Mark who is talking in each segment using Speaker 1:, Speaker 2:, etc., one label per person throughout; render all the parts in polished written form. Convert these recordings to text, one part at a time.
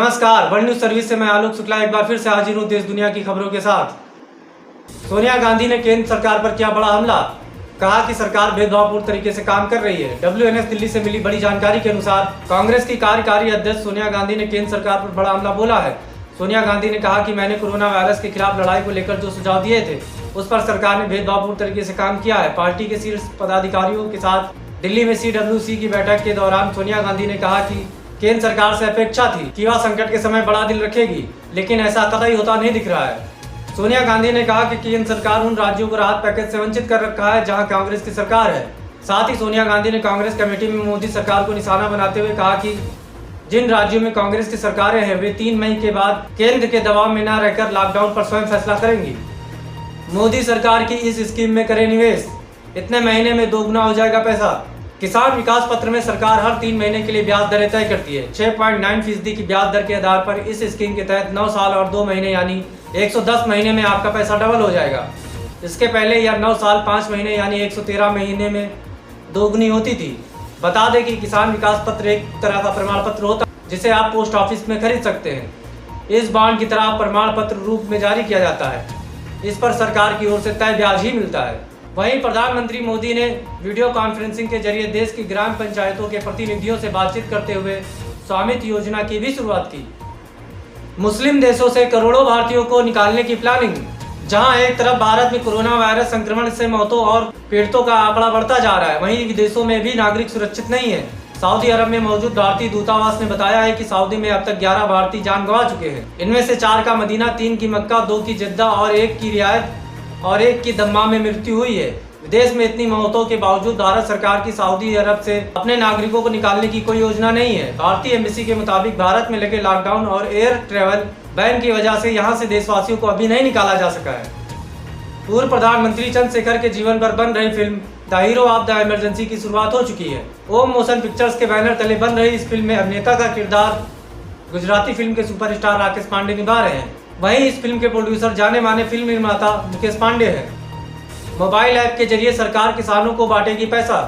Speaker 1: नमस्कार, world news service से मैं आलोक शुक्ला एक बार फिर से हाजिर हूँ देश दुनिया की खबरों के साथ। सोनिया गांधी ने केंद्र सरकार पर किया बड़ा हमला, कहा कि सरकार भेदभावपूर्ण तरीके से काम कर रही है। WNS दिल्ली से मिली बड़ी जानकारी के अनुसार कांग्रेस की कार्यकारी अध्यक्ष सोनिया गांधी ने केंद्र सरकार पर बड़ा हमला बोला है। सोनिया गांधी ने कहा कि मैंने कोरोना वायरस के खिलाफ लड़ाई को लेकर जो सुझाव दिए थे उस पर सरकार ने भेदभावपूर्ण तरीके से काम किया है। पार्टी के शीर्ष पदाधिकारियों के साथ दिल्ली में CWC की बैठक के दौरान सोनिया गांधी ने कहा कि केंद्र सरकार से अपेक्षा थी कि वह संकट के समय बड़ा दिल रखेगी, लेकिन ऐसा कतई होता नहीं दिख रहा है। सोनिया गांधी ने कहा कि केंद्र सरकार उन राज्यों को राहत पैकेज से वंचित कर रखा है जहां कांग्रेस की सरकार है। साथ ही सोनिया गांधी ने कांग्रेस कमेटी में मोदी सरकार को निशाना बनाते हुए कहा कि जिन राज्यों में कांग्रेस की सरकारें हैं वे 3 मई के बाद केंद्र के दबाव में न रहकर लॉकडाउन पर स्वयं फैसला करेंगी। मोदी सरकार की इस स्कीम में करें निवेश, इतने महीने में दोगुना हो जाएगा पैसा। किसान विकास पत्र में सरकार हर 3 महीने के लिए ब्याज दरें तय करती है। 6.9% की ब्याज दर के आधार पर इस स्कीम के तहत 9 साल और 2 महीने यानी 110 महीने में आपका पैसा डबल हो जाएगा। इसके पहले यह 9 साल 5 महीने यानी 113 महीने में दोगुनी होती थी। बता दें कि किसान विकास पत्र एक तरह का प्रमाण पत्र होता है जिसे आप पोस्ट ऑफिस में खरीद सकते हैं। इस बॉन्ड की तरह प्रमाण पत्र रूप में जारी किया जाता है। इस पर सरकार की ओर से तय ब्याज ही मिलता है। वहीं प्रधानमंत्री मोदी ने वीडियो कॉन्फ्रेंसिंग के जरिए देश की ग्राम पंचायतों के प्रतिनिधियों से बातचीत करते हुए स्वामित्व योजना की भी शुरुआत की। मुस्लिम देशों से करोड़ों भारतीयों को निकालने की प्लानिंग। जहां एक तरफ भारत में कोरोना वायरस संक्रमण से मौतों और पीड़ितों का आंकड़ा बढ़ता जा रहा है, वहीं विदेशों में भी नागरिक सुरक्षित नहीं है। सऊदी अरब में मौजूद भारतीय दूतावास ने बताया है कि सऊदी में अब तक 11 भारतीय जान गंवा चुके हैं। इनमें से 4 का मदीना, 3 की मक्का, 2 की जद्दा और 1 की रियाद और 1 की दम्माम में मृत्यु हुई है। विदेश में इतनी मौतों के बावजूद भारत सरकार की सऊदी अरब से अपने नागरिकों को निकालने की कोई योजना नहीं है। भारतीय एम्बेसी के मुताबिक भारत में लगे लॉकडाउन और एयर ट्रेवल बैन की वजह से यहां से देशवासियों को अभी नहीं निकाला जा सका है। पूर्व प्रधानमंत्री चंद्रशेखर के जीवन पर बन रही film the hero of the emergency की शुरुआत हो चुकी है। ओम मोशन पिक्चर्स के बैनर तले बन रही इस फिल्म में अभिनेता का किरदार गुजराती फिल्म के सुपरस्टार राकेश पांडे निभा रहे हैं। वहीं इस फिल्म के प्रोड्यूसर जाने माने फिल्म निर्माता मुकेश पांडे हैं। मोबाइल ऐप के जरिए सरकार किसानों को बांटेगी पैसा।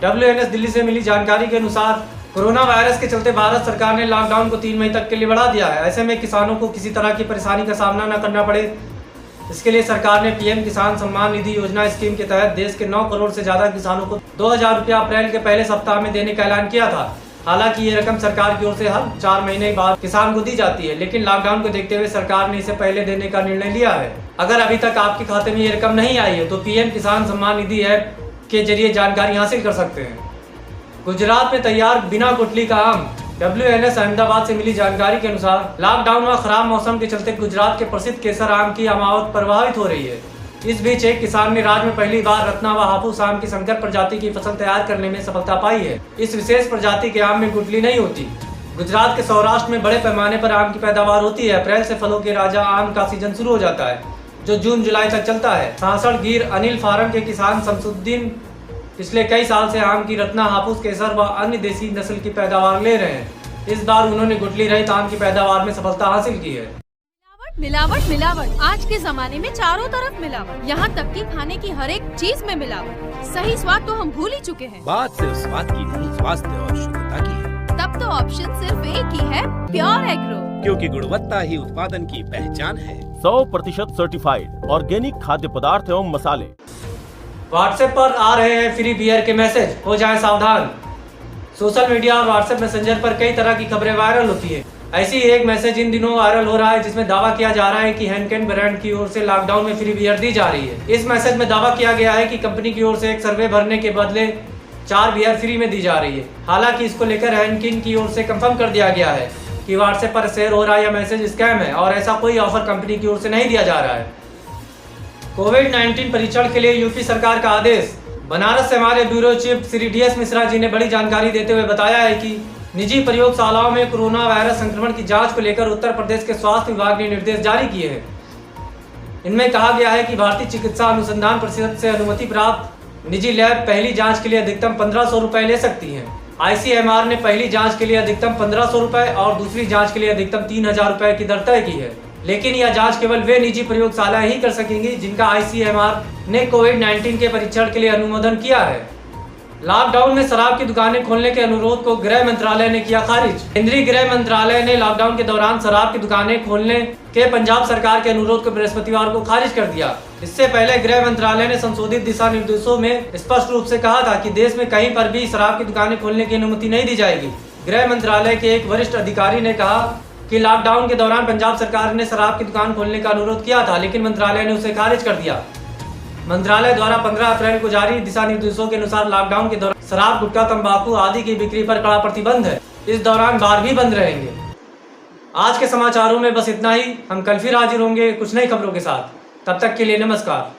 Speaker 1: WNS दिल्ली से मिली जानकारी के अनुसार कोरोना वायरस के चलते भारत सरकार ने लॉकडाउन को 3 मई तक के लिए बढ़ा दिया है। ऐसे में किसानों को किसी तरह की परेशानी का सामना न करना पड़े, इसके लिए सरकार ने PM किसान सम्मान निधि योजना स्कीम के तहत देश के 9 करोड़ से ज्यादा किसानों को 2000 रुपया अप्रैल के पहले सप्ताह में देने का ऐलान किया था। हालांकि ये रकम सरकार की ओर से हर 4 महीने बाद किसान को दी जाती है, लेकिन लॉकडाउन को देखते हुए सरकार ने इसे पहले देने का निर्णय लिया है। अगर अभी तक आपके खाते में ये रकम नहीं आई है तो PM किसान सम्मान निधि ऐप के जरिए जानकारी हासिल कर सकते हैं। गुजरात में तैयार बिना गुठली का आम। WNS अहमदाबाद से मिली जानकारी के अनुसार लॉकडाउन व खराब मौसम के चलते गुजरात के प्रसिद्ध केसर आम की आमावत प्रभावित हो रही है। इस बीच एक किसान ने राज्य में पहली बार रत्ना व हापुस आम की संकर प्रजाति की फसल तैयार करने में सफलता पाई है। इस विशेष प्रजाति के आम में गुठली नहीं होती। गुजरात के सौराष्ट्र में बड़े पैमाने पर आम की पैदावार होती है। अप्रैल से फलों के राजा आम का सीजन शुरू हो जाता है जो जून जुलाई तक चलता है। सांसड़ गिर अनिल फार्म के किसान शमसुद्दीन पिछले कई साल से आम की रत्ना, हापुस, केसर व अन्य देसी नस्ल की पैदावार ले रहे हैं। इस बार उन्होंने गुठली रहित आम की पैदावार में सफलता हासिल की है।
Speaker 2: मिलावट मिलावट आज के जमाने में चारों तरफ मिलावट, यहाँ तक कि खाने की हर एक चीज में मिलावट। सही स्वाद तो हम भूल ही चुके हैं।
Speaker 3: बात सिर्फ स्वाद की नहीं, स्वास्थ्य और शुद्धता की है।
Speaker 2: तब तो ऑप्शन सिर्फ एक ही है, प्योर एग्रो,
Speaker 3: क्योंकि गुणवत्ता ही उत्पादन की पहचान है।
Speaker 4: 100% सर्टिफाइड ऑर्गेनिक खाद्य पदार्थ एवं मसाले।
Speaker 1: व्हाट्सएप पर आ रहे हैं फ्री बियर के मैसेज, हो जाएं सावधान। सोशल मीडिया और व्हाट्सएप मैसेंजर पर कई तरह की खबरें वायरल होती है। ऐसी ही एक मैसेज इन दिनों वायरल हो रहा है जिसमें दावा किया जा रहा है कि हेनकेन ब्रांड की ओर से लॉकडाउन में फ्री बियर दी जा रही है। इस मैसेज में दावा किया गया है कि कंपनी की ओर से एक सर्वे भरने के बदले 4 बियर फ्री में दी जा रही है। हालांकि इसको लेकर हेनकेन की ओर से कंफर्म कर दिया गया है कि व्हाट्सएप पर शेयर हो रहा यह मैसेज स्कैम है और ऐसा कोई ऑफर कंपनी की ओर से नहीं दिया जा रहा है। कोविड-19 परीक्षण के लिए यूपी सरकार का आदेश। बनारस से हमारे bureau chief Shri DS Mishra ji ने बड़ी जानकारी देते हुए बताया है कि निजी प्रयोगशालाओं में कोरोना वायरस संक्रमण की जांच को लेकर उत्तर प्रदेश के स्वास्थ्य विभाग ने निर्देश जारी किए हैं। इनमें कहा गया है कि भारतीय चिकित्सा अनुसंधान परिषद से अनुमति प्राप्त निजी लैब पहली जांच के लिए अधिकतम 1500 रुपए ले सकती हैं। ICMR ने पहली जांच के लिए अधिकतम 1500 रुपए और दूसरी जांच के लिए अधिकतम 3000 रुपए की दर तय की है, लेकिन यह जांच केवल वे निजी प्रयोगशालाएं ही कर सकेंगी जिनका ICMR ने कोविड-19 के परीक्षण के लिए अनुमोदन किया है। लॉकडाउन में शराब की दुकानें खोलने के अनुरोध को गृह मंत्रालय ने किया खारिज। केंद्रीय गृह मंत्रालय ने लॉकडाउन के दौरान शराब की दुकानें खोलने के पंजाब सरकार के अनुरोध को बृहस्पतिवार को खारिज कर दिया। इससे पहले गृह मंत्रालय ने संशोधित दिशा निर्देशों में स्पष्ट रूप से कहा था कि देश में कहीं पर भी शराब की दुकानें खोलने की अनुमति नहीं दी जाएगी। गृह मंत्रालय के एक वरिष्ठ अधिकारी ने कहा कि लॉकडाउन के दौरान पंजाब सरकार ने शराब की दुकान खोलने का अनुरोध किया था, लेकिन मंत्रालय ने उसे खारिज कर दिया। मंत्रालय द्वारा 15 अप्रैल को जारी दिशा निर्देशों के अनुसार लॉकडाउन के दौरान शराब, गुटखा, तंबाकू आदि की बिक्री पर कड़ा प्रतिबंध है। इस दौरान बार भी बंद रहेंगे। आज के समाचारों में बस इतना ही। हम कल फिर हाजिर होंगे कुछ नई खबरों के साथ। तब तक के लिए नमस्कार।